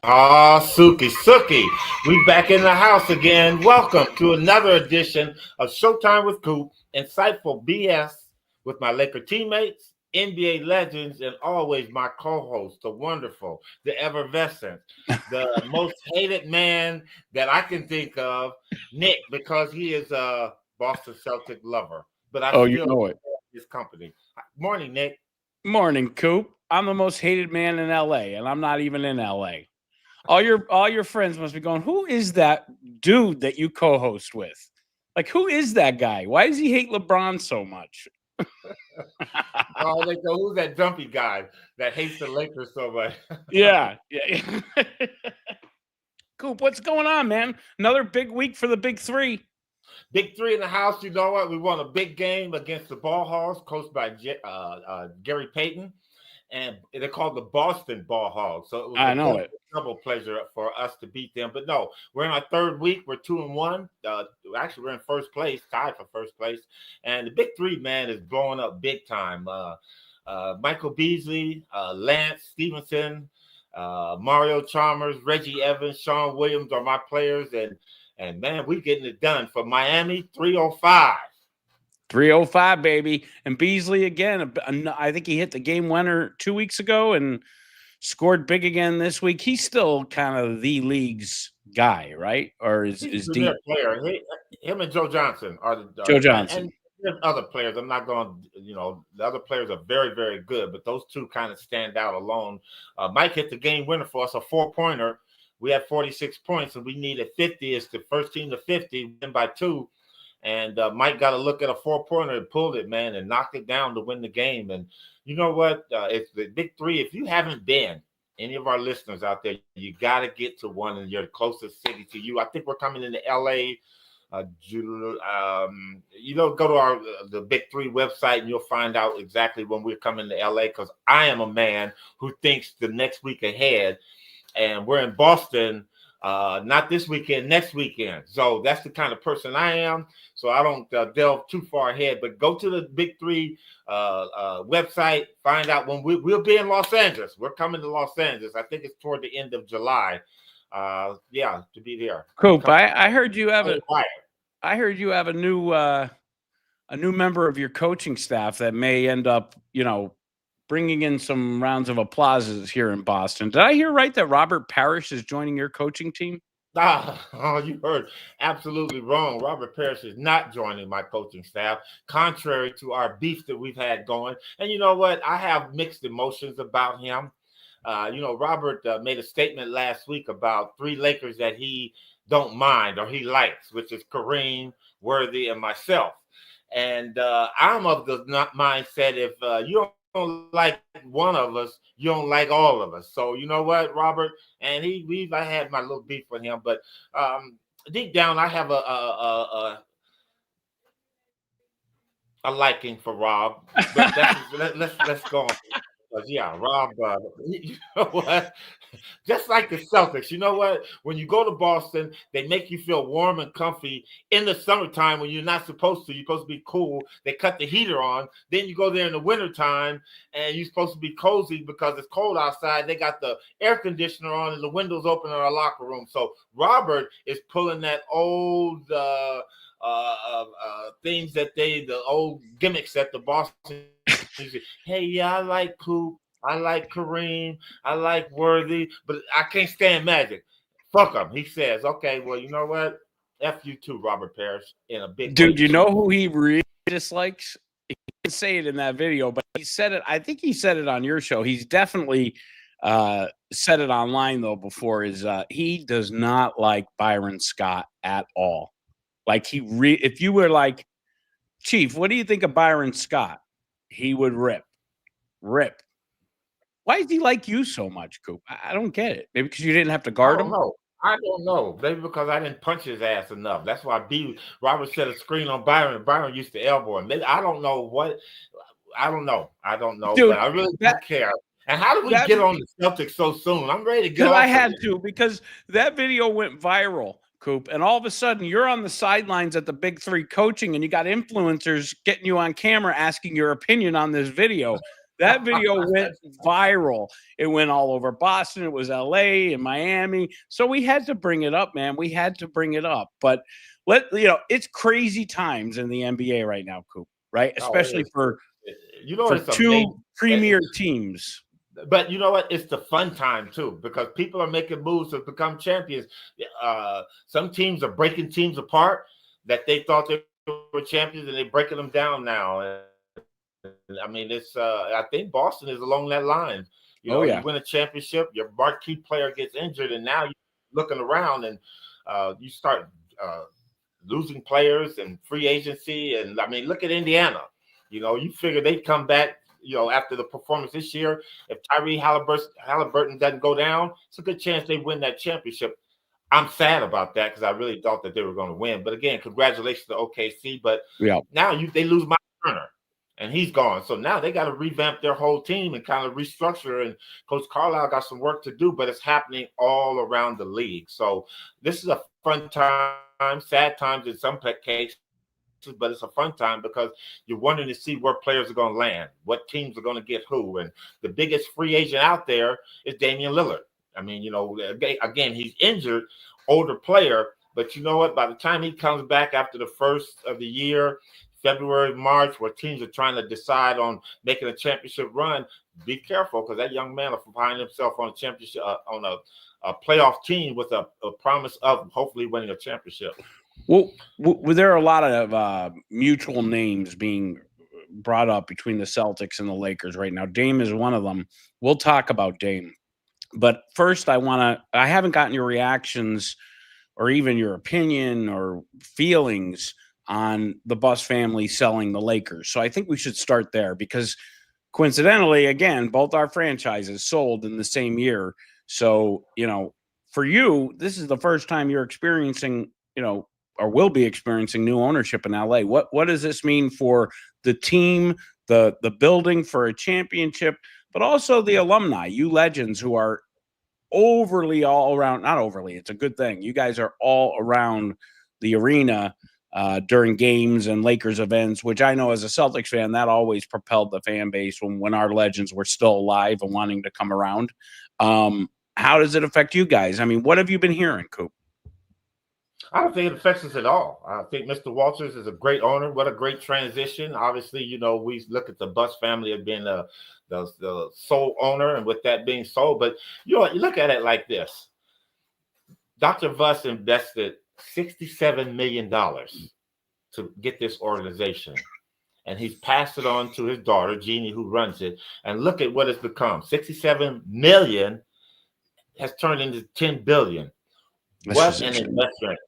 Ah, Suki. We back in the house again. Welcome to another edition of Showtime with Coop, insightful BS with my Laker teammates, NBA legends, and always my co-host, the wonderful, the effervescent, the most hated man that I can think of, Nick, because he is a Boston Celtic lover. But I Oh, you still know love it. his company. Morning, Nick. Morning, Coop. I'm the most hated man in LA, and I'm not even in LA. All your friends must be going, who is that dude that you co-host with? Like, who is that guy? Why does he hate LeBron so much? Oh, they go, who's that dumpy guy that hates the Lakers so much? Yeah. Coop, what's going on, man? Another big week for the big three. Big three in the house. You know what? We won a big game against the Ball Hogs, coached by Gary Payton, and they're called the Boston Ball Hogs. So it was I a know it. double pleasure for us to beat them. But no, we're in our third week. We're 2-1. Actually, we're in first place, tied for first place. And the big three, man, is blowing up big time. Michael Beasley, Lance Stephenson, Mario Chalmers, Reggie Evans, Sean Williams are my players, and man, we getting it done for Miami 305. 305, baby. And Beasley again. I think he hit the game winner 2 weeks ago and scored big again this week. He's still kind of the league's guy, right? Or He's is a deep premier player. Him and Joe Johnson are Joe and Johnson. there's other players. I'm not going. The other players are very, very good, but those two kind of stand out alone. Mike hit the game winner for us, a 4-pointer. We had 46 points, and we needed 50. It's the first team to 50, win by 2. And Mike got to look at a 4-pointer and pulled it, man, and knocked it down to win the game. And you know what? It's the big three. If you haven't been, any of our listeners out there, you got to get to one in your closest city to you. I think we're coming into LA. Go to the Big Three website and you'll find out exactly when we're coming to LA, because I am a man who thinks the next week ahead, and we're in Boston. Not this weekend, next weekend. So that's the kind of person I am. So I don't delve too far ahead, but go to the Big Three website, find out when we'll be in Los Angeles. We're coming to Los Angeles. I think it's toward the end of July. To be there. Coop, I heard you have a new member of your coaching staff that may end up, bringing in some rounds of applauses here in Boston. Did I hear right that Robert Parish is joining your coaching team? You heard absolutely wrong. Robert Parish is not joining my coaching staff, contrary to our beef that we've had going. And you know what? I have mixed emotions about him. Robert made a statement last week about 3 Lakers that he don't mind or he likes, which is Kareem, Worthy, and myself. And I'm of the mindset, if you don't like one of us, you don't like all of us. So you know what, Robert? And I had my little beef with him, but deep down, I have a liking for Rob. But let's go on. Yeah, Rob. You know what? Just like the Celtics, you know what? When you go to Boston, they make you feel warm and comfy in the summertime when you're not supposed to. You're supposed to be cool. They cut the heater on. Then you go there in the wintertime and you're supposed to be cozy because it's cold outside. They got the air conditioner on and the windows open in our locker room. So Robert is pulling that old things the old gimmicks that the Boston. Hey, yeah, I like Coop. I like Kareem. I like Worthy, but I can't stand Magic. Fuck him. He says, okay, well, you know what? F you too, Robert Parish, in a big way. Dude, you know who he really dislikes? He didn't say it in that video, but he said it. I think he said it on your show. He's definitely said it online, though, before. He does not like Byron Scott at all. Like, if you were like, Chief, what do you think of Byron Scott? He would rip. Why does he like you so much, Coop? I don't get it. Maybe because you didn't have to guard him? I don't know. Maybe because I didn't punch his ass enough. That's why Robert set a screen on Byron, and Byron used to elbow him. Maybe, I don't know what. I don't know. Dude, but I really don't care. And how did we get on the Celtics so soon? I'm ready to get off. I had to, because that video went viral, Coop, and all of a sudden you're on the sidelines at the Big Three coaching, and you got influencers getting you on camera asking your opinion on this video. That video went viral. It went all over Boston. It was LA and Miami. So we had to bring it up, man. We had to bring it up. But it's crazy times in the NBA right now, Coop, right? Especially for it's two amazing. premier teams. But you know what? It's the fun time too, because people are making moves to become champions. Some teams are breaking teams apart that they thought they were champions, and they're breaking them down now. I mean, it's I think Boston is along that line. You win a championship, your marquee player gets injured, and now you're looking around and you start losing players and free agency. And I mean, look at Indiana. You figure they'd come back, after the performance this year. If Tyree Halliburton doesn't go down, it's a good chance they win that championship. I'm sad about that because I really thought that they were going to win. But again, congratulations to OKC. But now they lose Mike Turner, and he's gone. So now they got to revamp their whole team and kind of restructure. And Coach Carlisle got some work to do, but it's happening all around the league. So this is a fun time, sad times in some cases, but it's a fun time because you're wanting to see where players are going to land, what teams are going to get who. And the biggest free agent out there is Damian Lillard. I mean, again, he's injured, older player, but you know what? By the time he comes back after the first of the year, February, March, where teams are trying to decide on making a championship run, be careful because that young man will find himself on a championship, on a playoff team with a promise of hopefully winning a championship. Well, there are a lot of mutual names being brought up between the Celtics and the Lakers right now. Dame is one of them. We'll talk about Dame. But first, I haven't gotten your reactions or even your opinion or feelings on the Buss family selling the Lakers. So I think we should start there because coincidentally, again, both our franchises sold in the same year. So, for you, this is the first time you're experiencing, or will be experiencing new ownership in LA. What does this mean for the team, the building for a championship, but also the alumni, you legends who are overly all around, not overly, it's a good thing. You guys are all around the arena during games and Lakers events, which I know as a Celtics fan, that always propelled the fan base when our legends were still alive and wanting to come around. How does it affect you guys? I mean, what have you been hearing, Coop? I don't think it affects us at all. I think Mr. Walters is a great owner. What a great transition. Obviously, we look at the Buss family as being the sole owner, and with that being sold. But you look at it like this. Dr. Buss invested $67 million to get this organization. And he's passed it on to his daughter, Jeannie, who runs it. And look at what it's become. 67 million has turned into 10 billion. What an investment.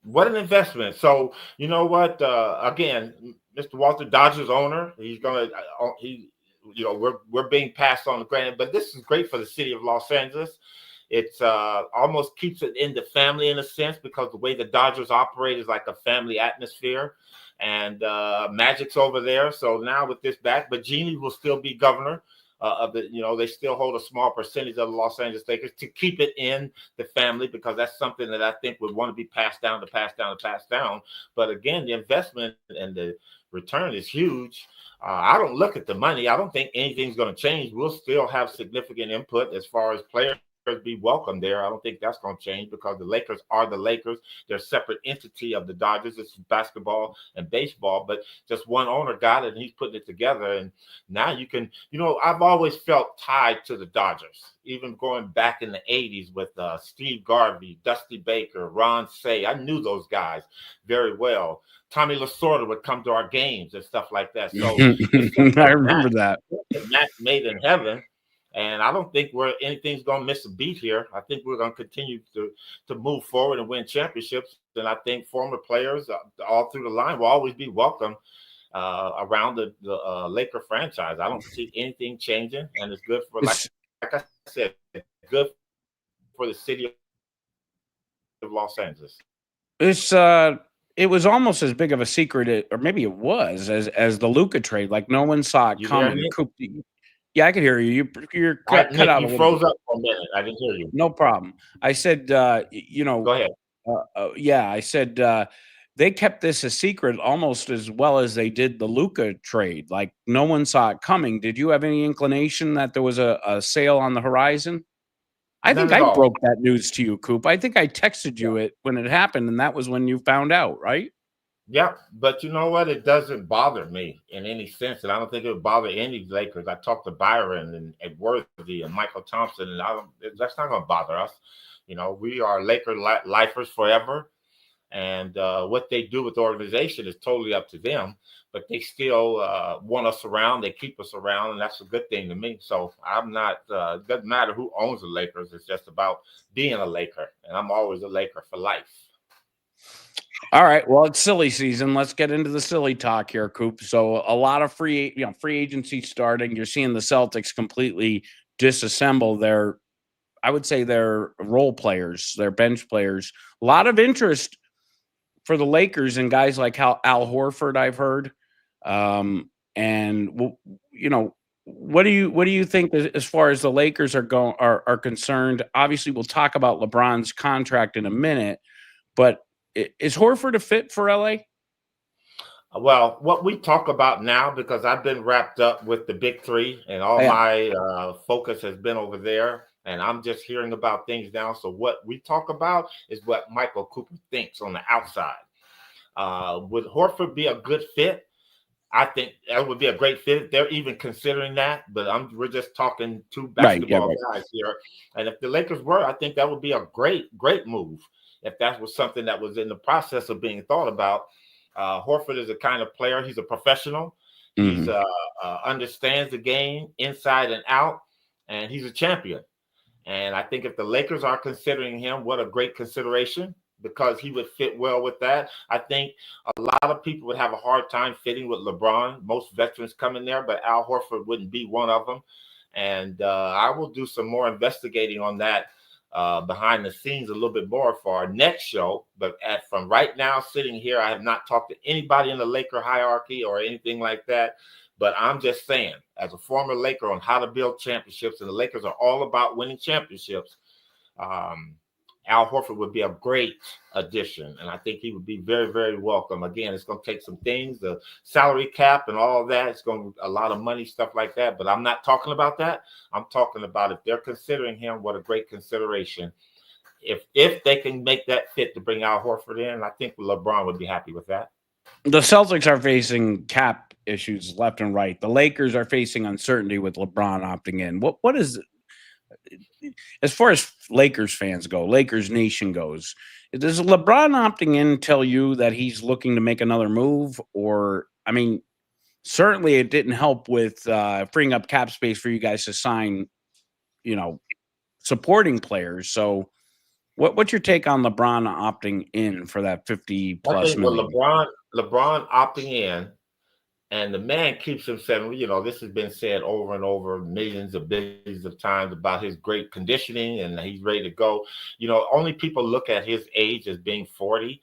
What an investment. So, you know what? Again, Mr. Walter, Dodgers owner, he's going to, we're being passed on the granted, but this is great for the city of Los Angeles. It's almost keeps it in the family in a sense because the way the Dodgers operate is like a family atmosphere. And Magic's over there. So now with this back, but Jeannie will still be governor of the, they still hold a small percentage of the Los Angeles Lakers to keep it in the family because that's something that I think would want to be passed down. But again, the investment and the return is huge. I don't look at the money. I don't think anything's going to change. We'll still have significant input as far as players be welcome there. I don't think that's going to change because the Lakers are the Lakers. They're a separate entity of the Dodgers. It's basketball and baseball, but just one owner got it and he's putting it together. And now you can, I've always felt tied to the Dodgers, even going back in the 80s with Steve Garvey, Dusty Baker, Ron Say. I knew those guys very well. Tommy Lasorda would come to our games and stuff like that. So I remember that. Match made in heaven. And I don't think anything's going to miss a beat here. I think we're going to continue to move forward and win championships. And I think former players all through the line will always be welcome around the Laker franchise. I don't see anything changing, and it's good for, like I said, good for the city of Los Angeles. It was almost as big of a secret, or maybe it was, as the Luka trade. Like no one saw it coming. Yeah, I could hear you. You're cut out. You froze up for a minute. I didn't hear you. No problem. I said, Go ahead. Yeah, I said they kept this a secret almost as well as they did the Luka trade. Like no one saw it coming. Did you have any inclination that there was a sale on the horizon? I None think at I all. broke that news to you, Coop. I think I texted you it when it happened, and that was when you found out, right? Yep, but you know what? It doesn't bother me in any sense, and I don't think it would bother any Lakers. I talked to Byron and Worthy and Michael Thompson, and that's not going to bother us. You know, we are Laker lifers forever, and what they do with the organization is totally up to them. But they still want us around. They keep us around, and that's a good thing to me. So I'm not. It doesn't matter who owns the Lakers. It's just about being a Laker, and I'm always a Laker for life. All right. Well, it's silly season. Let's get into the silly talk here, Coop. So a lot of free agency starting. You're seeing the Celtics completely disassemble their, I would say, their role players, their bench players. A lot of interest for the Lakers and guys like Al Horford, I've heard. And what do you think as far as the Lakers are concerned? Obviously, we'll talk about LeBron's contract in a minute, but is Horford a fit for LA? Well, what we talk about now, because I've been wrapped up with the big three and all my focus has been over there, and I'm just hearing about things now. So what we talk about is what Michael Cooper thinks on the outside. Would Horford be a good fit? I think that would be a great fit. They're even considering that, but we're just talking two basketball guys here. And if the Lakers were, I think that would be a great move. If that was something that was in the process of being thought about. Horford is a kind of player. He's a professional. He's understands the game inside and out, and he's a champion. And I think if the Lakers are considering him, what a great consideration, because he would fit well with that. I think a lot of people would have a hard time fitting with LeBron. Most veterans come in there, but Al Horford wouldn't be one of them. And I will do some more investigating on that behind the scenes a little bit more for our next show. But from right now, sitting here, I have not talked to anybody in the Laker hierarchy or anything like that. But I'm just saying, as a former Laker, on how to build championships, and the Lakers are all about winning championships, Al Horford would be a great addition, and I think he would be very, very welcome. Again, it's going to take some things, the salary cap and all of that. It's going to a lot of money, stuff like that. But I'm not talking about that. I'm talking about if they're considering him, what a great consideration. If they can make that fit to bring Al Horford in, I think LeBron would be happy with that. The Celtics are facing cap issues left and right. The Lakers are facing uncertainty with LeBron opting in. What is, as far as Lakers fans go, Lakers Nation goes, does LeBron opting in tell you that he's looking to make another move? Or, I mean, certainly it didn't help with freeing up cap space for you guys to sign, supporting players. So what's your take on LeBron opting in for that 50 plus million? LeBron opting in, and the man keeps him saying, this has been said over and over millions of billions of times about his great conditioning and he's ready to go. Only people look at his age as being 40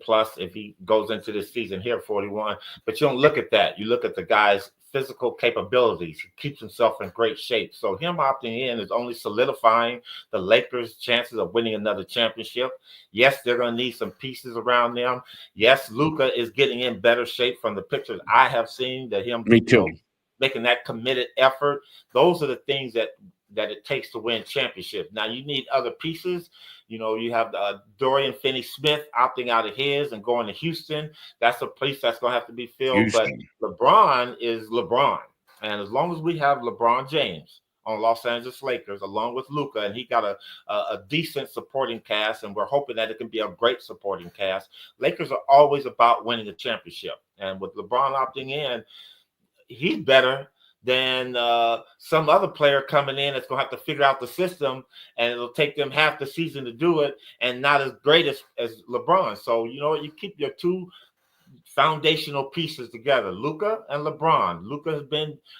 plus if he goes into this season here 41. But you don't look at that. You look at the guy's physical capabilities. He keeps himself in great shape. So him opting in is only solidifying the Lakers' chances of winning another championship. Yes, they're going to need some pieces around them. Yes, Luka is getting in better shape from the pictures I have seen that him making that committed effort. Those are the things that it takes to win championships. Now you need other pieces. You have Dorian Finney-Smith opting out of his and going to Houston. That's a place that's going to have to be filled. Houston. But LeBron is LeBron. And as long as we have LeBron James on Los Angeles Lakers, along with Luka, and he got a decent supporting cast, and we're hoping that it can be a great supporting cast. Lakers are always about winning a championship. And with LeBron opting in, he's better than some other player coming in that's going to have to figure out the system, and it'll take them half the season to do it, and not as great as LeBron. So, you keep your two foundational pieces together, Luka and LeBron.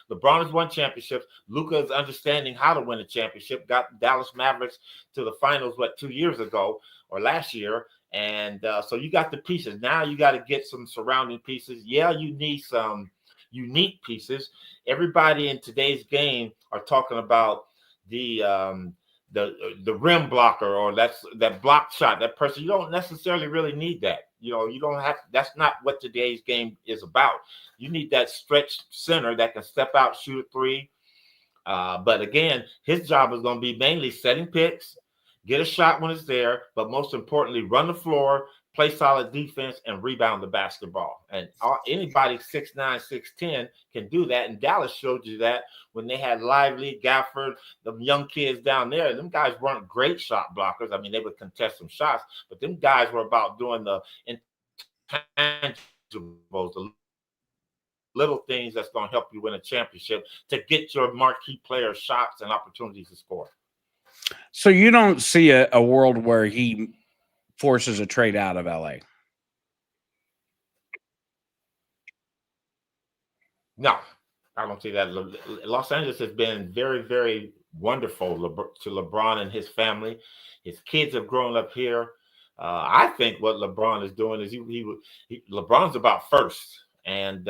LeBron has won championships. Luka is understanding how to win a championship, got Dallas Mavericks to the finals, 2 years ago or last year. And so you got the pieces. Now you got to get some surrounding pieces. Yeah, you need some unique pieces. Everybody in today's game are talking about the rim blocker, or that block shot, that person. You don't necessarily really need that. You don't have. That's not what today's game is about. You need that stretch center that can step out, shoot a three. But again, his job is going to be mainly setting picks, get a shot when it's there, but most importantly, run the floor, play solid defense, and rebound the basketball. And anybody 6'9", 6'10" can do that. And Dallas showed you that when they had Lively, Gafford, the young kids down there. Them guys weren't great shot blockers. I mean, they would contest some shots, but them guys were about doing the intangibles, the little things that's going to help you win a championship to get your marquee players shots and opportunities to score. So you don't see a world where he forces a trade out of LA? No, I don't see that. Los Angeles has been very, very wonderful to LeBron and his family. His kids have grown up here. I think what LeBron is doing is LeBron's about first. And,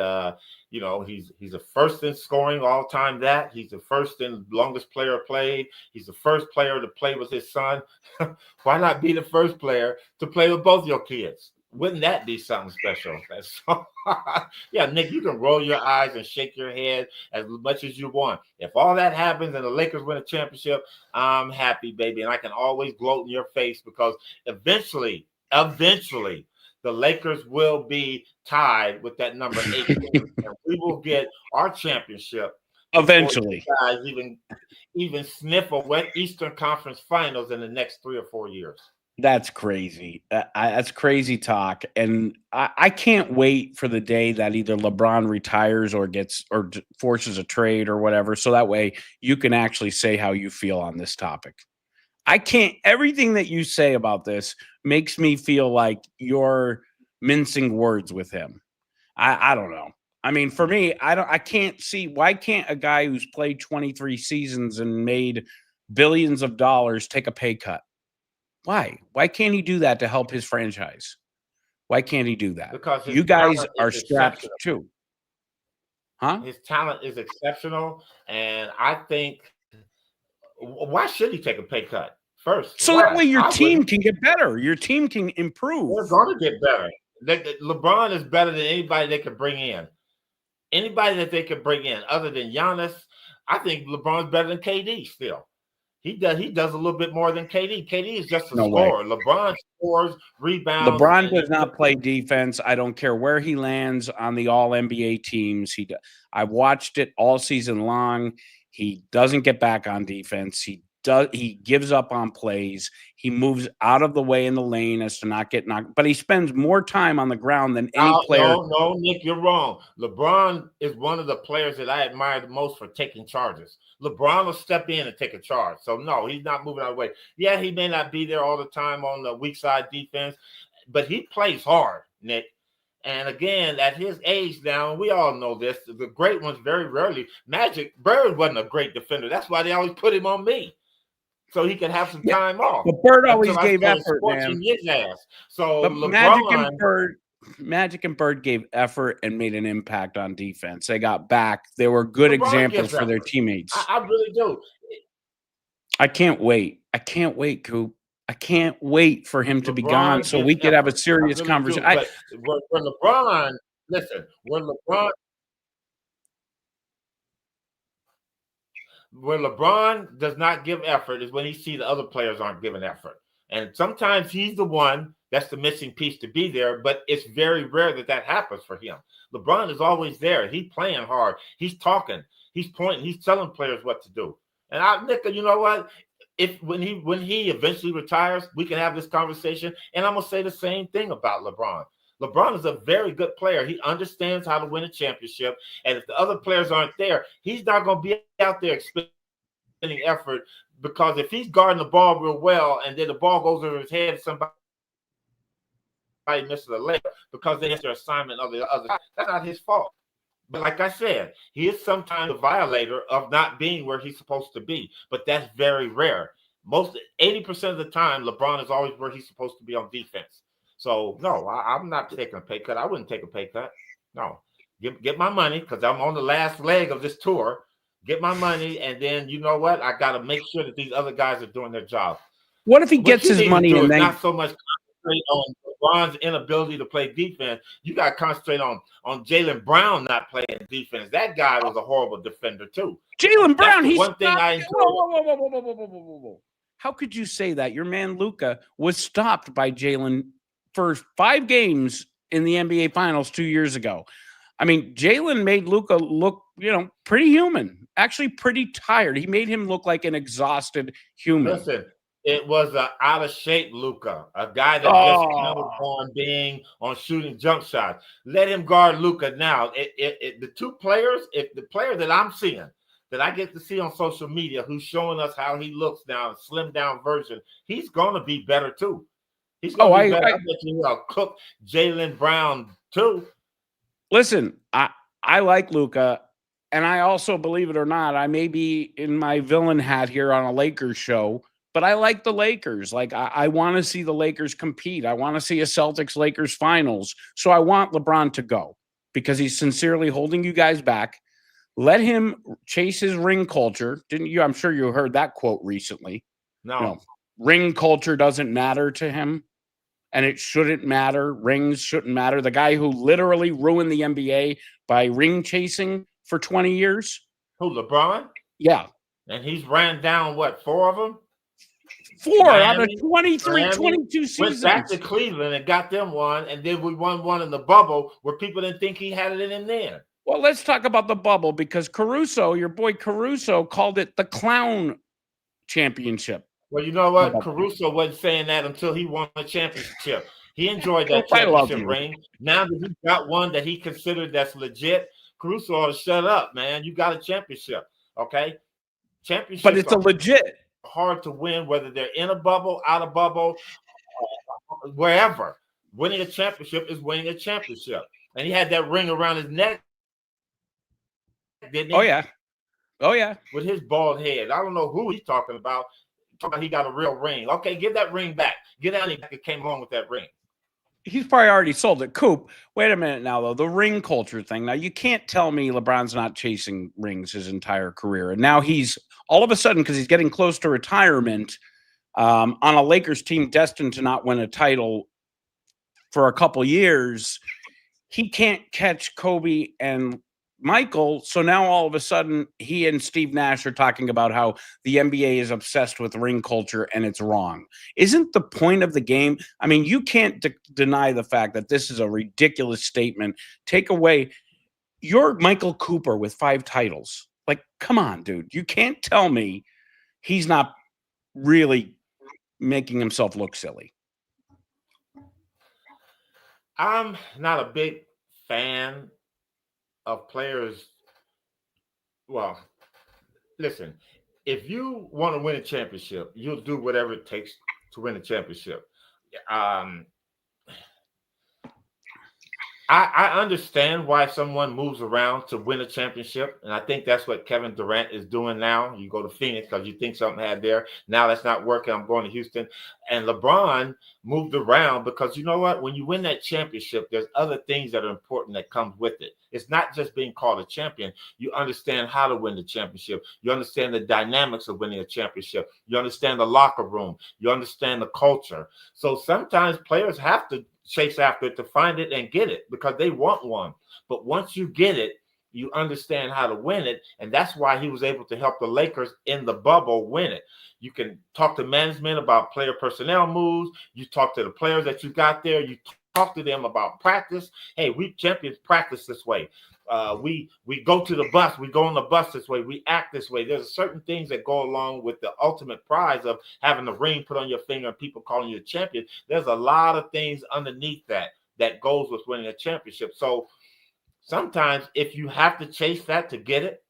he's a first in scoring all time that. He's the first in longest player played. He's the first player to play with his son. Why not be the first player to play with both your kids? Wouldn't that be something special? Yeah, Nick, you can roll your eyes and shake your head as much as you want. If all that happens and the Lakers win a championship, I'm happy, baby. And I can always gloat in your face because eventually, the Lakers will be tied with that number 8. And we will get our championship eventually. Guys even sniff a wet Eastern Conference Finals in the next 3 or 4 years. That's crazy. That's crazy talk. And I can't wait for the day that either LeBron retires or forces a trade or whatever. So that way you can actually say how you feel on this topic. Everything that you say about this makes me feel like you're mincing words with him. I don't know. I mean, for me, I can't see, why can't a guy who's played 23 seasons and made billions of dollars take a pay cut? Why? Why can't he do that to help his franchise? Why can't he do that? Because you guys are strapped too. Huh? His talent is exceptional. And I think, why should he take a pay cut first? So that way your team can get better. Your team can improve. They're going to get better. LeBron is better than anybody they could bring in. Anybody that they could bring in other than Giannis, I think LeBron's better than KD still. He does a little bit more than KD. KD is just a scorer. LeBron scores, rebounds. LeBron does not play defense. I don't care where he lands on the all-NBA teams. I watched it all season long. He doesn't get back on defense. He gives up on plays. He moves out of the way in the lane as to not get knocked. But he spends more time on the ground than any player. No, Nick, you're wrong. LeBron is one of the players that I admire the most for taking charges. LeBron will step in and take a charge. So, no, he's not moving out of the way. Yeah, he may not be there all the time on the weak side defense, but he plays hard, Nick. And again, at his age now, we all know this, the great ones very rarely. Magic Bird wasn't a great defender. That's why they always put him on me, so he could have some time off. But Bird always gave effort, man. His ass. So but LeBron, Magic and Bird gave effort and made an impact on defense. They got back. They were good examples for their teammates. I really do. I can't wait. Coop. I can't wait for him to be gone so we could have a serious conversation. When LeBron, listen, when LeBron does not give effort is when he sees the other players aren't giving effort. And sometimes he's the one that's the missing piece to be there, but it's very rare that happens for him. LeBron is always there. He's playing hard. He's talking. He's pointing. He's telling players what to do. And Nick, you know what? When he eventually retires, we can have this conversation. And I'm going to say the same thing about LeBron. LeBron is a very good player. He understands how to win a championship. And if the other players aren't there, he's not going to be out there expending effort, because if he's guarding the ball real well and then the ball goes over his head, somebody misses a layup because they missed their assignment of the other side, that's not his fault. But like I said, he is sometimes a violator of not being where he's supposed to be. But that's very rare. 80% of the time, LeBron is always where he's supposed to be on defense. So, no, I'm not taking a pay cut. I wouldn't take a pay cut. No. Get my money, because I'm on the last leg of this tour. Get my money, and then you know what? I got to make sure that these other guys are doing their job. What if he gets his money and then not so much concentrate on LeBron's inability to play defense. You got to concentrate on Jaylen Brown not playing defense. That guy was a horrible defender too. Jaylen Brown, he's one thing I enjoy. Whoa. How could you say that? Your man Luka was stopped by Jaylen for 5 games in the NBA Finals 2 years ago. I mean, Jaylen made Luka look, pretty human, actually pretty tired. He made him look like an exhausted human. Listen, it was an out of shape Luka, a guy that just counted on shooting jump shots. Let him guard Luka now. The player that I'm seeing, that I get to see on social media, who's showing us how he looks now, a slimmed down version, he's going to be better too. He's going to be better. I bet he'll cook Jaylen Brown too. Listen, I like Luka, and I also, believe it or not, I may be in my villain hat here on a Lakers show, but I like the Lakers. Like, I want to see the Lakers compete. I want to see a Celtics-Lakers finals. So I want LeBron to go because he's sincerely holding you guys back. Let him chase his ring culture. Didn't you? I'm sure you heard that quote recently. No. Ring culture doesn't matter to him, and it shouldn't matter. Rings shouldn't matter. The guy who literally ruined the NBA by ring chasing for 20 years. Who, LeBron? Yeah. And he's ran down, 4 of them? 4 out of 23, 22 seasons. Went back to Cleveland and got them one, and then we won one in the bubble where people didn't think he had it in there. Well, let's talk about the bubble because Caruso, your boy Caruso, called it the clown championship. Well, you know what? Caruso wasn't saying that until he won a championship. He enjoyed that championship ring. Now that he got one that he considered that's legit, Caruso ought to shut up, man. You got a championship, okay? Championship. But it's a legit. Hard to win, whether they're in a bubble, out of bubble, wherever. Winning a championship is winning a championship. And he had that ring around his neck, didn't he? Oh, yeah. With his bald head. I don't know who he's talking about. He got a real ring. Okay, give that ring back. Get out of here. It came along with that ring. He's probably already sold it. Coop, wait a minute now, though. The ring culture thing. Now, you can't tell me LeBron's not chasing rings his entire career. And now he's all of a sudden, because he's getting close to retirement, on a Lakers team destined to not win a title for a couple years, he can't catch Kobe and Michael. So now all of a sudden he and Steve Nash are talking about how the NBA is obsessed with ring culture and it's wrong. Isn't the point of the game? I mean, you can't deny the fact that this is a ridiculous statement. Take away your Michael Cooper with 5 titles. Like, come on, dude. You can't tell me he's not really making himself look silly. I'm not a big fan of players. Well, listen, if you want to win a championship, you'll do whatever it takes to win a championship. I understand why someone moves around to win a championship, and I think that's what Kevin Durant is doing now. You go to Phoenix because you think something had there. Now that's not working. I'm going to Houston. And LeBron moved around because you know what? When you win that championship, there's other things that are important that comes with it. It's not just being called a champion. You understand how to win the championship. You understand the dynamics of winning a championship. You understand the locker room. You understand the culture. So sometimes players have to chase after it to find it and get it because they want one. But once you get it, you understand how to win it. And that's why he was able to help the Lakers in the bubble win it. You can talk to management about player personnel moves. You talk to the players that you got there. You talk to them about practice. Hey, we champions practice this way. We go to the bus. We go on the bus this way. We act this way. There's certain things that go along with the ultimate prize of having the ring put on your finger and people calling you a champion. There's a lot of things underneath that goes with winning a championship. So sometimes if you have to chase that to get it,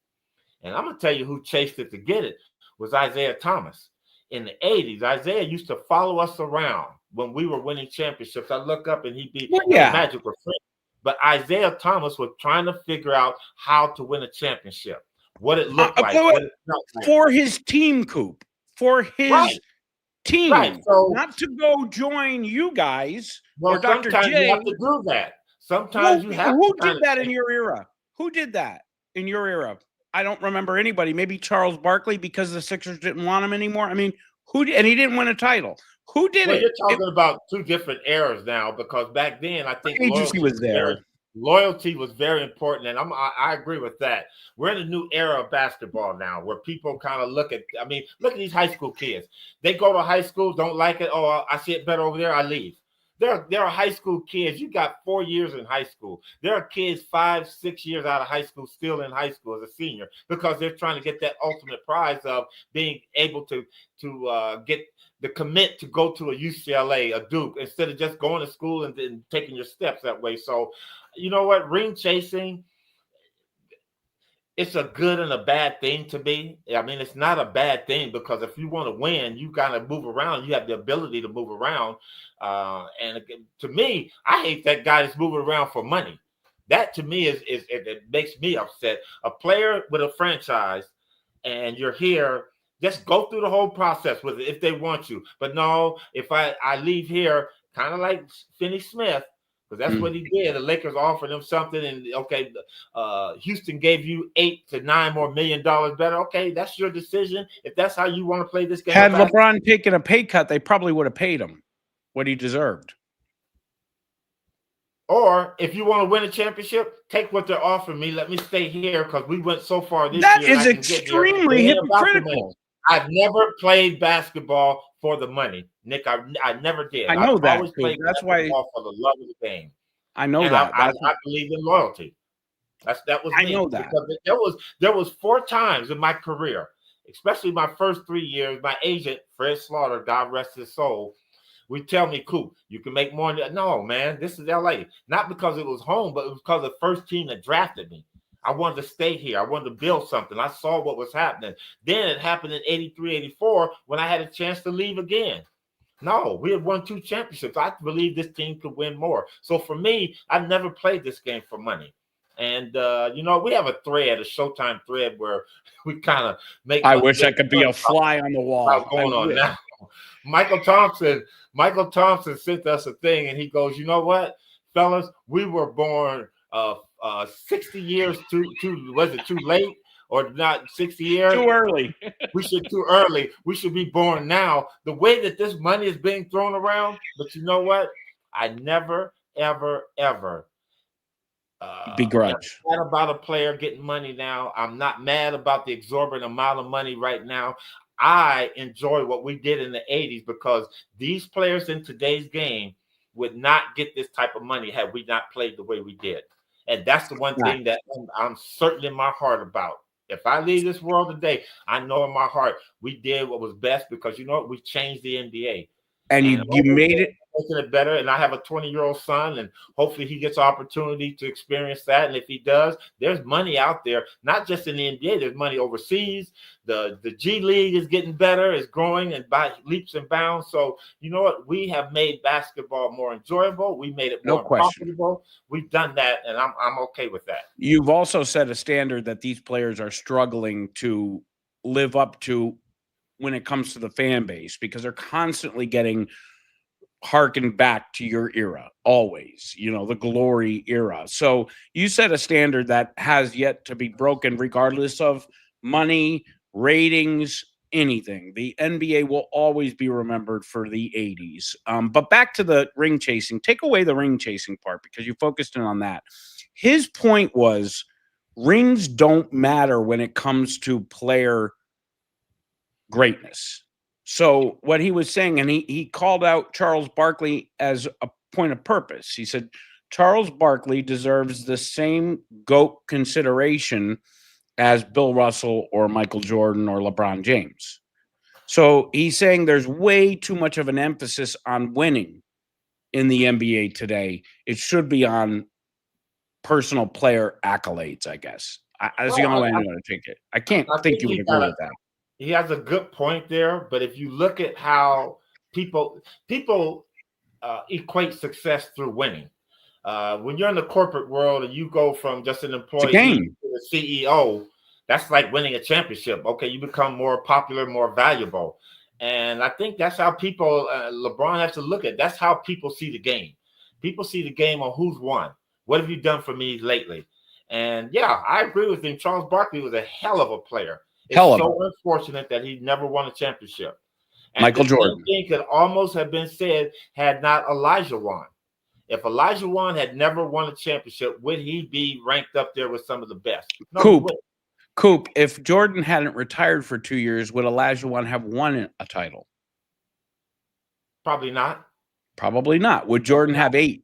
and I'm going to tell you who chased it to get it, was Isaiah Thomas. In the 80s, Isaiah used to follow us around when we were winning championships. I look up and he'd be Magic or Friend. But Isaiah Thomas was trying to figure out how to win a championship, what it looked like. For his team, Coop. For his team. Right. So, not to go join you guys or Dr. Sometimes J. you have to do that. Sometimes you have Who did that in your era? Who did that in your era? I don't remember anybody. Maybe Charles Barkley because the Sixers didn't want him anymore. I mean, And he didn't win a title. Who did Well, it? you're talking about two different eras now, because back then I think Agency was there. Loyalty was very important, and I agree with that. We're in a new era of basketball now, where people kind of look at. I mean, look at these high school kids. They go to high school, don't like it. Oh, I see it better over there. I leave. There are high school kids. You got 4 years in high school. There are kids 5, 6 years out of high school, still in high school as a senior, because they're trying to get that ultimate prize of being able to get the commit to go to a UCLA, a Duke, instead of just going to school and then taking your steps that way. So, you know what? Ring chasing, it's a good and a bad thing to be. I mean, it's not a bad thing, because if you want to win, you got to move around. You have the ability to move around. And to me, I hate that guy that's moving around for money. That to me it makes me upset. A player with a franchise, and you're here, just go through the whole process with it if they want you. But no, if I leave here, kind of like Finney Smith, because that's what he did. The Lakers offered him something, and okay, Houston gave you $8 to $9 more million better. Okay, that's your decision. If that's how you want to play this game, had LeBron taken a pay cut, they probably would have paid him what he deserved. Or if you want to win a championship, take what they're offering me. Let me stay here, because we went so far this year. That is extremely hypocritical. I've never played basketball for the money, Nick. I never did. I know I've that. always played That's why for the love of the game. I know that. I believe in loyalty. That was me. I know that. There was 4 times in my career, especially my first 3 years. My agent, Fred Slaughter, God rest his soul, would tell me, Coop, you can make more. No, man, this is LA. Not because it was home, but it was because the first team that drafted me. I wanted to stay here. I wanted to build something. I saw what was happening. Then it happened in 83, 84, when I had a chance to leave again. No, we had won 2 championships. I believe this team could win more. So for me, I've never played this game for money. And, you know, we have a Showtime thread, where we kind of make. I wish I could be a fly on the wall. Going on now. Michael Thompson sent us a thing, and he goes, you know what, fellas, we were born 60 years too late, or not 60 years? Too early. Too early. We should be born now. The way that this money is being thrown around, but you know what? I never, ever, ever begrudge. I'm mad about a player getting money now. I'm not mad about the exorbitant amount of money right now. I enjoy what we did in the 80s, because these players in today's game would not get this type of money had we not played the way we did. And that's the one thing that I'm certain in my heart about. If I leave this world today, I know in my heart we did what was best, because you know what? We changed the NBA. And you made it. Making it better. And I have a 20-year-old son, and hopefully he gets opportunity to experience that. And if he does, there's money out there, not just in the NBA. There's money overseas. The G League is getting better, is growing and by leaps and bounds. So you know what? We have made basketball more enjoyable. We made it more profitable. We've done that, and I'm okay with that. You've also set a standard that these players are struggling to live up to when it comes to the fan base, because they're constantly getting harkened back to your era, always, you know, the glory era. So you set a standard that has yet to be broken, regardless of money, ratings, anything. The NBA will always be remembered for the 80s. But back to the ring chasing, take away the ring chasing part, because you focused in on that. His point was rings don't matter when it comes to player greatness. So what he was saying, and he called out Charles Barkley as a point of purpose. He said, Charles Barkley deserves the same GOAT consideration as Bill Russell or Michael Jordan or LeBron James. So he's saying there's way too much of an emphasis on winning in the NBA today. It should be on personal player accolades, I guess. That's the only way I'm going to take it. I can't think you would agree with that. He has a good point there, but if you look at how people equate success through winning, when you're in the corporate world and you go from just an employee to the CEO, that's like winning a championship. Okay, you become more popular, more valuable, and I think that's how people. LeBron has to look at. That's how people see the game. People see the game on who's won. What have you done for me lately? And yeah, I agree with him. Charles Barkley was a hell of a player. It's so unfortunate that he never won a championship. And Michael the same Jordan. thing could almost have been said had not Elijah won. If Elijah won had never won a championship, would he be ranked up there with some of the best? No, he wouldn't. Coop, if Jordan hadn't retired for 2 years, would Olajuwon have won a title? Probably not. Probably not. Would Jordan have 8?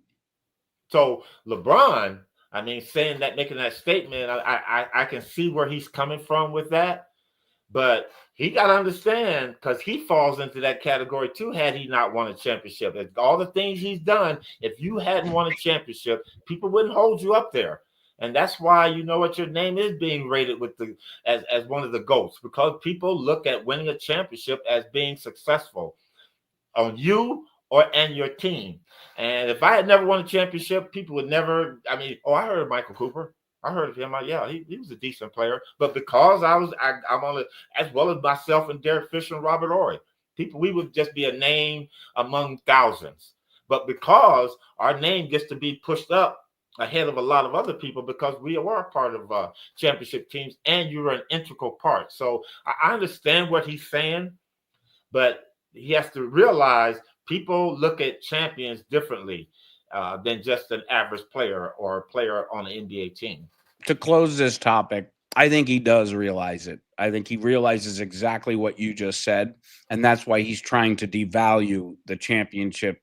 So LeBron, I mean, saying that, making that statement, I can see where he's coming from with that. But he got to understand, because he falls into that category too, had he not won a championship. All the things he's done, if you hadn't won a championship, people wouldn't hold you up there. And that's why, you know what, your name is being rated with as one of the GOATs, because people look at winning a championship as being successful on you and your team. And if I had never won a championship, people would never, I mean, I heard of Michael Cooper. I heard of him. Yeah, he was a decent player. But because I'm on it, as well as myself and Derek Fisher and Robert Ory, we would just be a name among thousands. But because our name gets to be pushed up ahead of a lot of other people, because we are a part of championship teams, and you're an integral part. So I understand what he's saying, but he has to realize people look at champions differently than just an average player or a player on an NBA team. To close this topic, I think he does realize it. I think he realizes exactly what you just said, and that's why he's trying to devalue the championship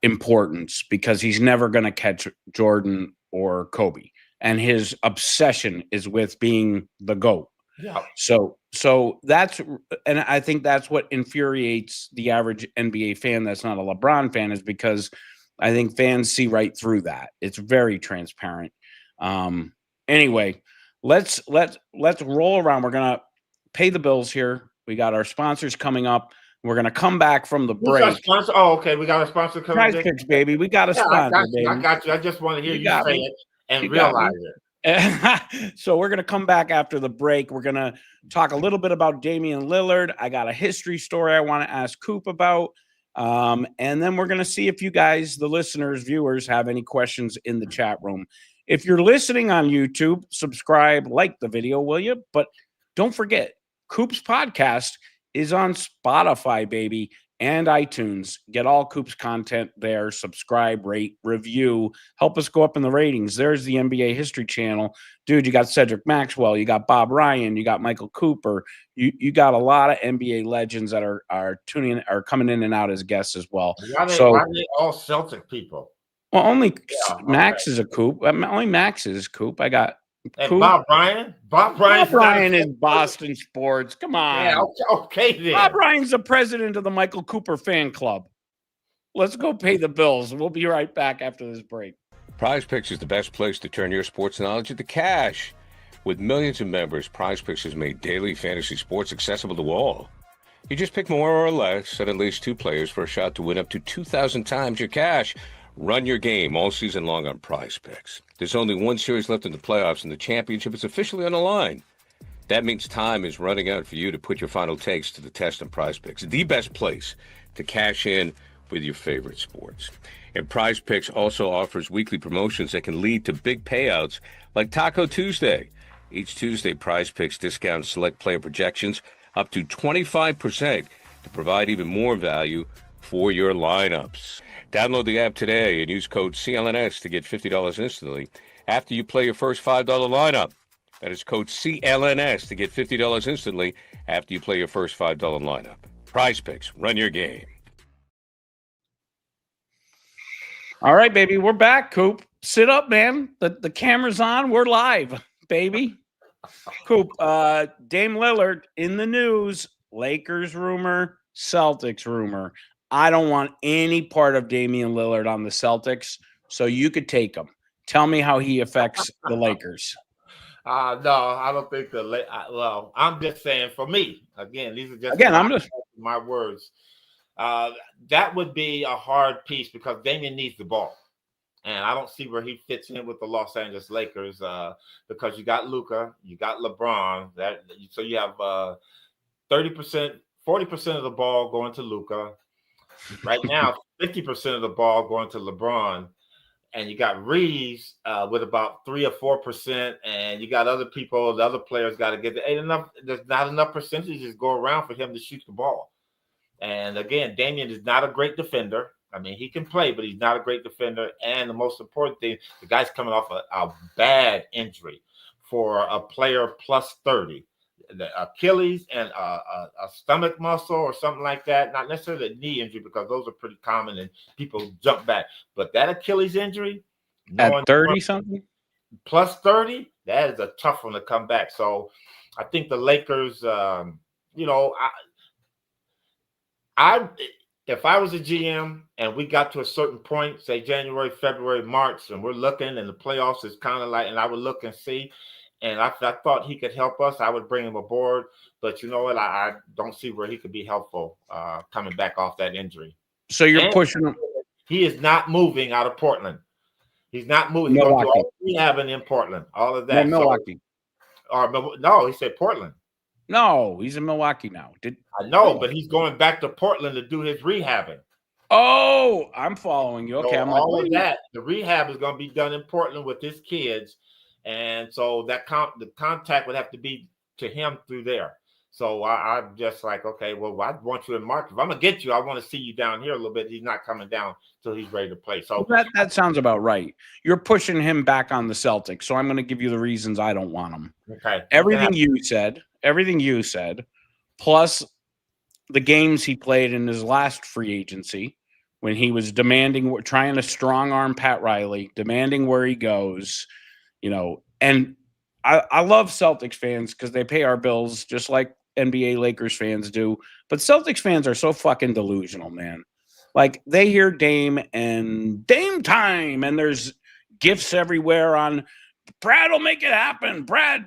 importance, because he's never going to catch Jordan or Kobe, and his obsession is with being the GOAT. Yeah. So that's, and I think that's what infuriates the average NBA fan that's not a LeBron fan, is because I think fans see right through that. It's very transparent. Anyway, let's roll around. We're gonna pay the bills here. We got our sponsors coming up. We're gonna come back from the break. Oh, okay. We got a sponsor coming. Prize Picks, baby. We got a sponsor, baby. I got you. I just want to hear you say it and realize it. So we're going to come back after the break. We're going to talk a little bit about Damian Lillard. I got a history story I want to ask Coop about. And then we're going to see if you guys, the listeners, viewers, have any questions in the chat room. If you're listening on YouTube, subscribe, like the video, will you? But don't forget, Coop's podcast is on Spotify, baby, and iTunes. Get all Coop's content there. Subscribe, rate, review. Help us go up in the ratings. There's the NBA History Channel. Dude, you got Cedric Maxwell. You got Bob Ryan. You got Michael Cooper. You got a lot of NBA legends that are coming in and out as guests as well. Why are they all Celtic people? Well, only Max is a Coop. Only Max is Coop. I got Coop. Bob Ryan? Bob Ryan is Boston sports. Come on. Yeah, okay then. Bob Ryan's the president of the Michael Cooper fan club. Let's go pay the bills. We'll be right back after this break. Prize Picks is the best place to turn your sports knowledge into cash. With millions of members, Prize Picks has made daily fantasy sports accessible to all. You just pick more or less and at least 2 players for a shot to win up to 2,000 times your cash. Run your game all season long on Prize Picks. There's only one series left in the playoffs, and the championship is officially on the line. That means time is running out for you to put your final takes to the test on Prize Picks, the best place to cash in with your favorite sports. And Prize Picks also offers weekly promotions that can lead to big payouts like Taco Tuesday. Each Tuesday, Prize Picks discounts select player projections up to 25% to provide even more value for your lineups. Download the app today and use code CLNS to get $50 instantly after you play your first $5 lineup. That is code CLNS to get $50 instantly after you play your first $5 lineup. Prize Picks, run your game. All right, baby, we're back, Coop. Sit up, man. The camera's on. We're live, baby. Coop, Dame Lillard in the news. Lakers rumor, Celtics rumor. I don't want any part of Damian Lillard on the Celtics, so you could take him. Tell me how he affects the Lakers. No, I don't think well, I'm just saying for me, again, these are just my words. That would be a hard piece because Damian needs the ball. And I don't see where he fits in with the Los Angeles Lakers because you got Luka, you got LeBron. So you have 30%, 40% of the ball going to Luka. Right now, 50% of the ball going to LeBron. And you got Reeves with about 3 or 4%, and you got other people, the other players got to get there's not enough percentages go around for him to shoot the ball. And again, Damian is not a great defender. I mean, he can play, but he's not a great defender. And the most important thing, the guy's coming off a bad injury for a player plus 30. The Achilles and a stomach muscle or something like that. Not necessarily a knee injury, because those are pretty common and people jump back. But that Achilles injury, at 30 something, plus 30, that is a tough one to come back. So I think the Lakers, if I was a GM and we got to a certain point, say January, February, March, and we're looking and the playoffs is kind of like, and I would look and see, and I thought he could help us, I would bring him aboard. But you know what? I don't see where he could be helpful coming back off that injury. So you're pushing him. He is not moving out of Portland. He's not moving. He's going to do all rehabbing in Portland. All of that. Milwaukee. No, he said Portland. No, he's in Milwaukee now. I know, but he's going back to Portland to do his rehabbing. Oh, I'm following you. Okay, so all of that, the rehab is going to be done in Portland with his kids, and so that the contact would have to be to him through there. So I'm just like, okay, well, I want you in March. If I'm gonna get you, I want to see you down here a little bit. He's not coming down till he's ready to play. So that sounds about right. You're pushing him back on the Celtics, so I'm going to give you the reasons I don't want him. Okay. Everything you said, plus the games he played in his last free agency when he was trying to strong arm Pat Riley, demanding where he goes, and I love Celtics fans because they pay our bills just like NBA Lakers fans do. But Celtics fans are so fucking delusional, man. Like, they hear Dame and Dame time, and there's gifts everywhere on Brad will make it happen. Brad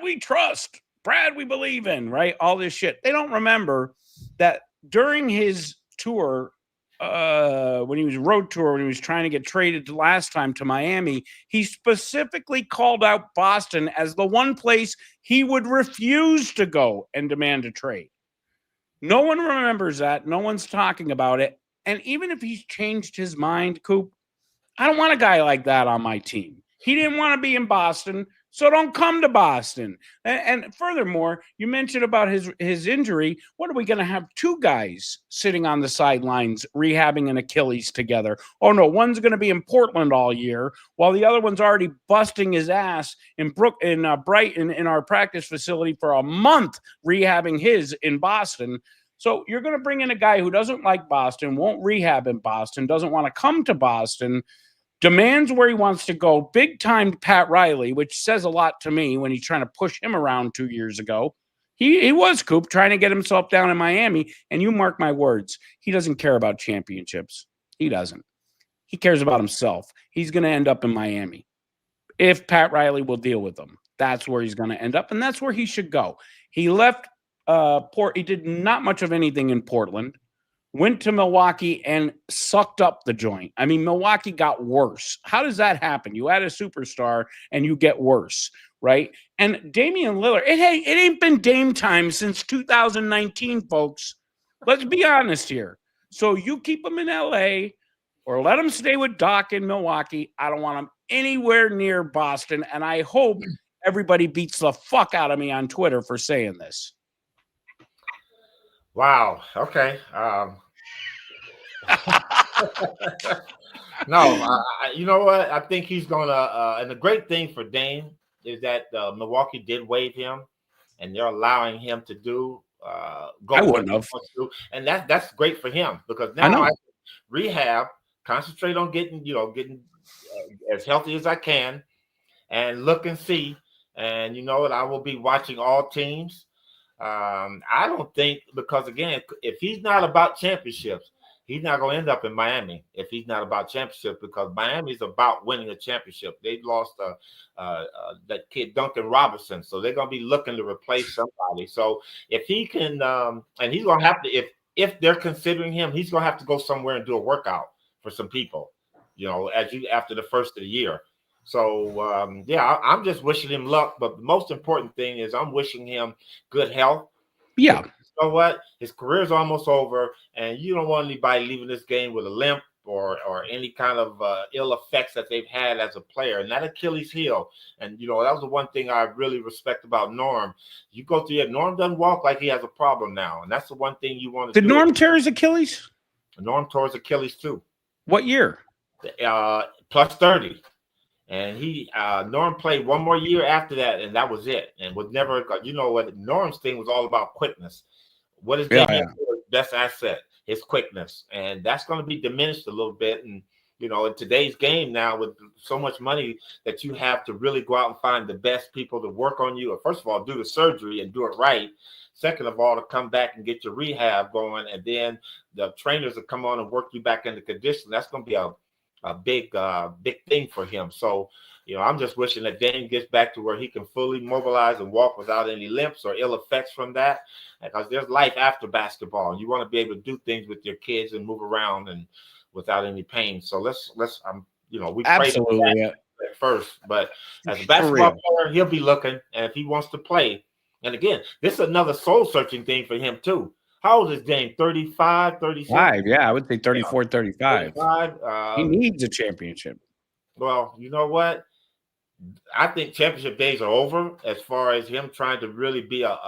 we trust. Brad we believe in, right? All this shit. They don't remember that during his tour, when he was trying to get traded last time to Miami, he specifically called out Boston as the one place he would refuse to go and demand a trade. No one remembers that. No one's talking about it. And even if he's changed his mind, Coop, I don't want a guy like that on my team. He didn't want to be in Boston, so don't come to Boston. And furthermore, you mentioned about his injury. What are we going to have two guys sitting on the sidelines rehabbing an Achilles together? Oh, no, one's going to be in Portland all year while the other one's already busting his ass in Brighton in our practice facility for a month rehabbing his in Boston. So you're going to bring in a guy who doesn't like Boston, won't rehab in Boston, doesn't want to come to Boston, demands where he wants to go, big-time Pat Riley, which says a lot to me when he's trying to push him around 2 years ago. He was, Coop, trying to get himself down in Miami, and you mark my words, he doesn't care about championships. He doesn't. He cares about himself. He's going to end up in Miami. If Pat Riley will deal with him, that's where he's going to end up, and that's where he should go. He left he did not much of anything in Portland. Went to Milwaukee and sucked up the joint. I mean, Milwaukee got worse. How does that happen? You add a superstar and you get worse, right? And Damian Lillard, it ain't been Dame time since 2019, folks. Let's be honest here. So you keep him in LA or let him stay with Doc in Milwaukee. I don't want him anywhere near Boston. And I hope everybody beats the fuck out of me on Twitter for saying this. Wow. Okay. No, you know what? I think he's gonna. And the great thing for Dame is that Milwaukee did waive him, and they're allowing him to go. I wouldn't have. And that's great for him because now I can rehab, concentrate on getting as healthy as I can, and look and see. And you know what? I will be watching all teams. I don't think, because again, if he's not about championships, he's not going to end up in Miami. If he's not about championships, because Miami's about winning a championship. They lost that kid Duncan Robinson, so they're going to be looking to replace somebody. So if he can, and he's going to have to, if they're considering him, he's going to have to go somewhere and do a workout for some people, after the first of the year. So, I'm just wishing him luck. But the most important thing is I'm wishing him good health. Yeah. You know what? His career's almost over, and you don't want anybody leaving this game with a limp or any kind of ill effects that they've had as a player. And that Achilles heel, and that was the one thing I really respect about Norm. You go through it, Norm doesn't walk like he has a problem now, and that's the one thing you want to do. Did Norm tear his Achilles? Norm tore his Achilles too. What year? Plus 30. And Norm played one more year after that, and that was it. And was never, what Norm's thing was all about quickness. What is his best asset? His quickness. And that's going to be diminished a little bit. And, in today's game now, with so much money that you have to really go out and find the best people to work on you, or first of all, do the surgery and do it right. Second of all, to come back and get your rehab going, and then the trainers will come on and work you back into condition. That's going to be a big thing for him. So, I'm just wishing that Dame gets back to where he can fully mobilize and walk without any limps or ill effects from that, because there's life after basketball. You want to be able to do things with your kids and move around and without any pain. So let's we absolutely at first, but as a basketball player, he'll be looking, and if he wants to play, and again, this is another soul searching thing for him too. How old is Dame? 35, 36? Yeah, I would say 34, 35. 35. He needs a championship. Well, you know what? I think championship days are over as far as him trying to really be a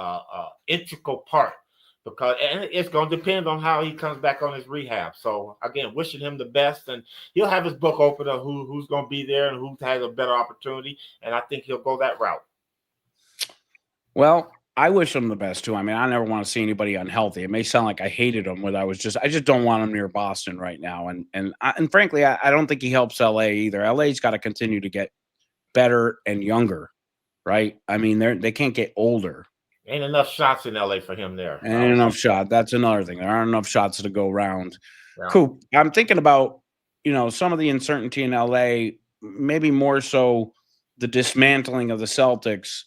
integral part, because it's going to depend on how he comes back on his rehab. So again, wishing him the best, and he'll have his book open of who's going to be there and who has a better opportunity, and I think he'll go that route. Well, I wish him the best too. I mean, I never want to see anybody unhealthy. It may sound like I hated him, but I just don't want him near Boston right now. And frankly, I don't think he helps LA either. LA's got to continue to get better and younger, right? I mean, they can't get older. Ain't enough shots in LA for him there. Ain't enough shot. That's another thing. There aren't enough shots to go around. Yeah. Coop, I'm thinking about, some of the uncertainty in LA, maybe more so the dismantling of the Celtics.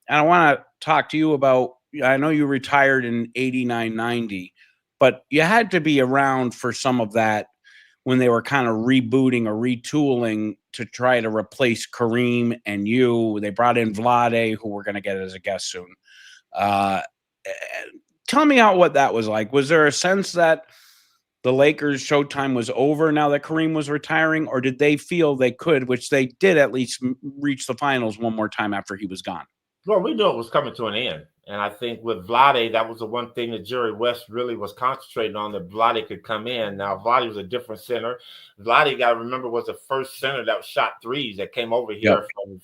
And I want to talk to you about, I know you retired in 89, 90, but you had to be around for some of that when they were kind of rebooting or retooling to try to replace Kareem and you. They brought in Vlade, who we're going to get as a guest soon. Tell me what that was like. Was there a sense that the Lakers' Showtime was over now that Kareem was retiring, or did they feel they could, which they did at least, reach the finals one more time after he was gone? Well, we knew it was coming to an end. And I think with Vlade, that was the one thing that Jerry West really was concentrating on, that Vlade could come in. Now, Vlade was a different center. Vlade, got to remember, was the first center that shot threes that came over here from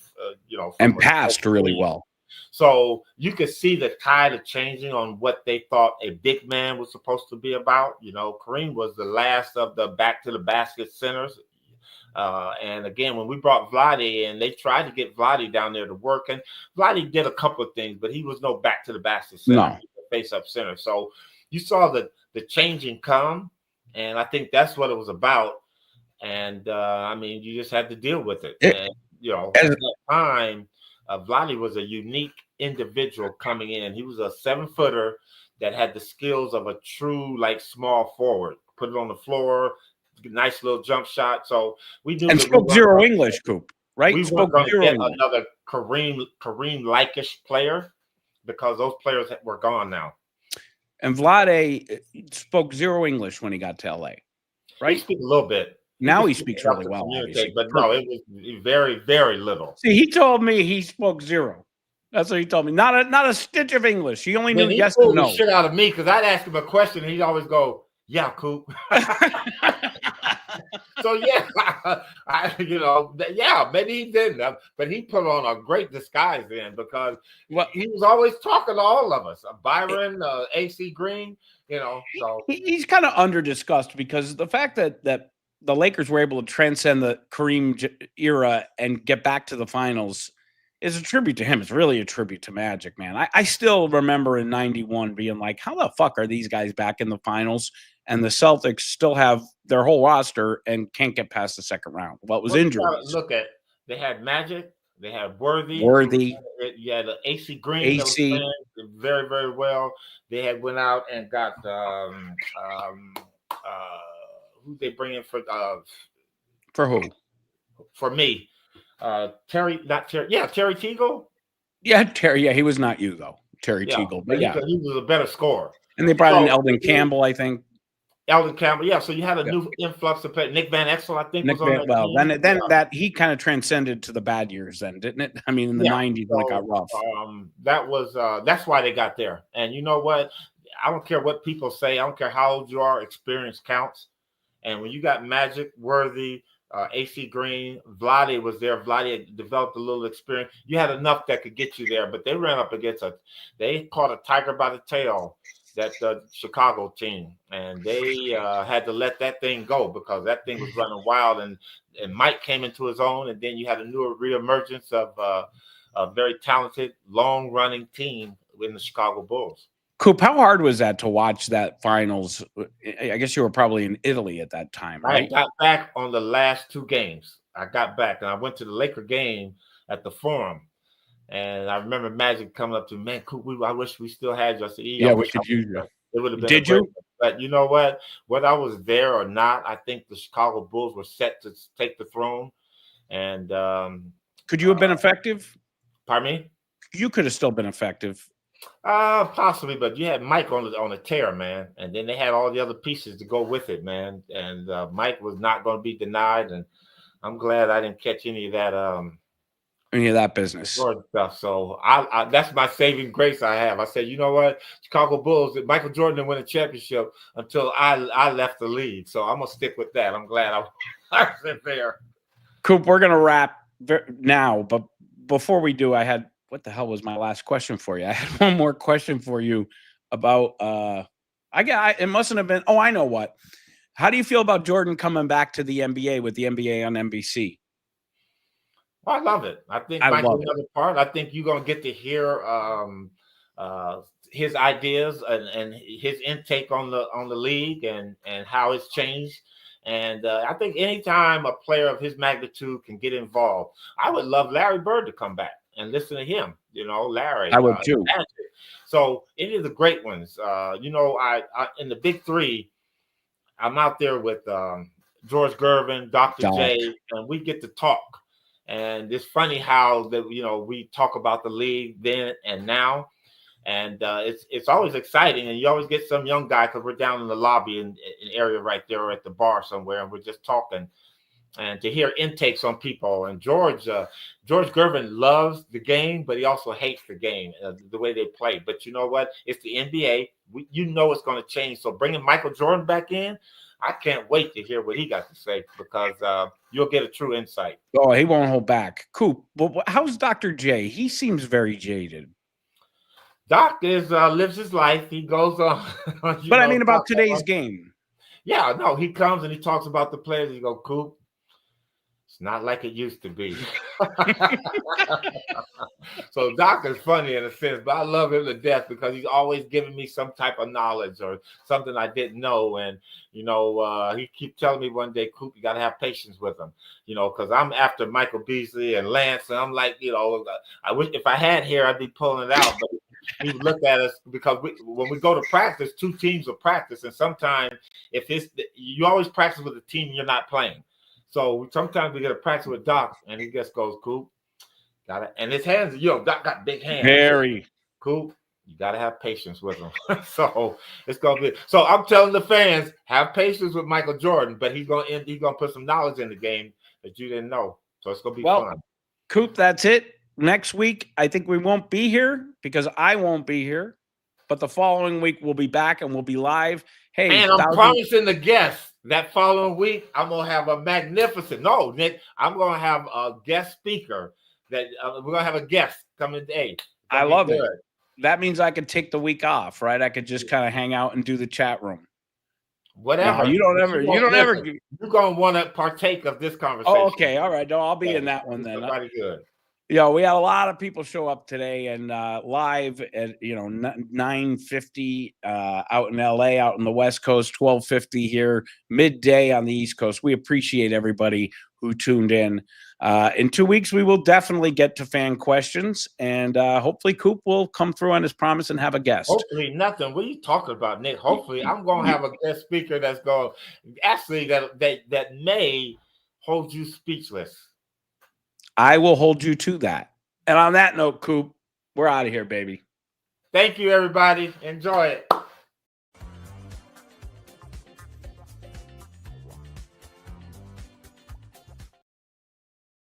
and passed really well. So you could see the tide of changing on what they thought a big man was supposed to be about. Kareem was the last of the back to the basket centers. And again, when we brought Vlade in, they tried to get Vlade down there to work, and Vlade did a couple of things, but he was no back to the basket center, face-up center. So you saw the changing come, and I think that's what it was about. And I mean, you just had to deal with it. And at that time, Vlade was a unique individual coming in. He was a 7-footer that had the skills of a true small forward. Put it on the floor. Nice little jump shot. So we knew, and spoke zero English, Coop, right? We spoke weren't going to get English. Another Kareem-like-ish player, because those players were gone now. And Vlade spoke zero English when he got to LA, right? He speaks a little bit. Now he speaks really well, but no, it was very, very little. See, he told me he spoke zero. That's what he told me. Not a stitch of English. He only knew yes and no. He shit out of me, because I'd ask him a question and he'd always go, "Yeah, Coop." So maybe he didn't, but he put on a great disguise then, because he was always talking to all of us. Byron, AC Green, So he's kind of under discussed, because the fact that the Lakers were able to transcend the Kareem era and get back to the finals is a tribute to him. It's really a tribute to Magic, man. I still remember in 91 being like, how the fuck are these guys back in the finals? And the Celtics still have their whole roster and can't get past the second round. Well, it was injuries. Look at, they had Magic, they had Worthy. You had AC Green. AC. Very, very well. They had went out and got who they bring in for who? For me. Terry Teagle. Yeah, Terry. Yeah, he was not you though. Terry Teagle. But he was a better scorer. And they brought in Eldon Campbell, I think. Eldon Campbell. Yeah, so you had a new influx of players. Nick Van Exel, I think, Nick was on that Well, team. then that he kind of transcended to the bad years, then, didn't it? I mean, in the '90s when it got rough. That was that's why they got there. And you know what? I don't care what people say. I don't care how old you are. Experience counts. And when you got Magic, Worthy, AC Green, Vlade was there. Vlade developed a little experience. You had enough that could get you there, but they ran up against they caught a tiger by the tail, that Chicago team, and they had to let that thing go because that thing was running wild, and Mike came into his own, and then you had a new reemergence of a very talented, long-running team in the Chicago Bulls. Coop, how hard was that to watch that finals? I guess you were probably in Italy at that time, right? I got back on the last 2 games. I got back, and I went to the Laker game at the Forum. And I remember Magic coming up to me, man, Coop, I wish we still had you. I said, yeah, we could use you. It would have been. Did you? But you know what? Whether I was there or not, I think the Chicago Bulls were set to take the throne. And could you have been effective? Pardon me? You could have still been effective. Possibly, but you had Mike on a tear, man, and then they had all the other pieces to go with it, man. And Mike was not going to be denied, and I'm glad I didn't catch any of that business stuff. So I that's my saving grace I have. I said, you know what, Chicago Bulls, Michael Jordan didn't win a championship until I left the league, so I'm gonna stick with that. I'm glad I was there. Coop, we're gonna wrap now, but before we do, I had. What the hell was my last question for you? I had one more question for you about it mustn't have been. Oh, I know what. How do you feel about Jordan coming back to the NBA with the NBA on NBC? I love it. I think Michael's another part. I think you're gonna get to hear his ideas and his intake on the league and how it's changed. And I think anytime a player of his magnitude can get involved, I would love Larry Bird to come back and listen to him. You know, Larry. I would too. So any of the great ones, you know, I in the big 3, I'm out there with George Gervin, Dr. J, and we get to talk. And it's funny how we talk about the league then and now. And it's always exciting, and you always get some young guy because we're down in the lobby in an area right there or at the bar somewhere, and we're just talking. And to hear intakes on people. And George Gervin loves the game, but he also hates the game, the way they play. But you know what? It's the NBA. It's going to change. So bringing Michael Jordan back in, I can't wait to hear what he got to say because you'll get a true insight. Oh, he won't hold back. Coop, but how's Dr. J? He seems very jaded. Doc lives his life. He goes on. But I mean about today's game. Yeah, no, he comes and he talks about the players. He goes, Coop, it's not like it used to be. So Doc is funny in a sense, but I love him to death because he's always giving me some type of knowledge or something I didn't know. And, he keeps telling me one day, Coop, you got to have patience with him, because I'm after Michael Beasley and Lance. And I'm like, I wish if I had hair, I'd be pulling it out. But he would look at us because when we go to practice, 2 teams will practice. And sometimes you always practice with a team you're not playing. So sometimes we get a practice with Doc, and he just goes, Coop, and his hands, Doc got big hands. Very. Coop, you got to have patience with him. So it's going to be. So I'm telling the fans, have patience with Michael Jordan, but he's going to put some knowledge in the game that you didn't know. So it's going to be fun. Coop, that's it. Next week, I think we won't be here because I won't be here. But the following week, we'll be back and we'll be live. Hey, and I'm promising the guests that following week, I'm going to have a magnificent. No, Nick, I'm going to have a guest speaker that we're going to have a guest coming today. I love it. That means I could take the week off, right? I could just kind of hang out and do the chat room. Whatever. No, you don't ever. You're going to want to partake of this conversation. Oh, okay. All right. No, I'll be in that one then. Everybody good. Yeah, we had a lot of people show up today and live at 9:50 out in LA, out in the West Coast, 12:50 here, midday on the East Coast. We appreciate everybody who tuned in. In 2 weeks, we will definitely get to fan questions, and hopefully Coop will come through on his promise and have a guest. Hopefully nothing. What are you talking about, Nick? Hopefully I'm going to have a guest speaker that's going actually that may hold you speechless. I will hold you to that. And on that note, Coop, we're out of here, baby. Thank you, everybody. Enjoy it.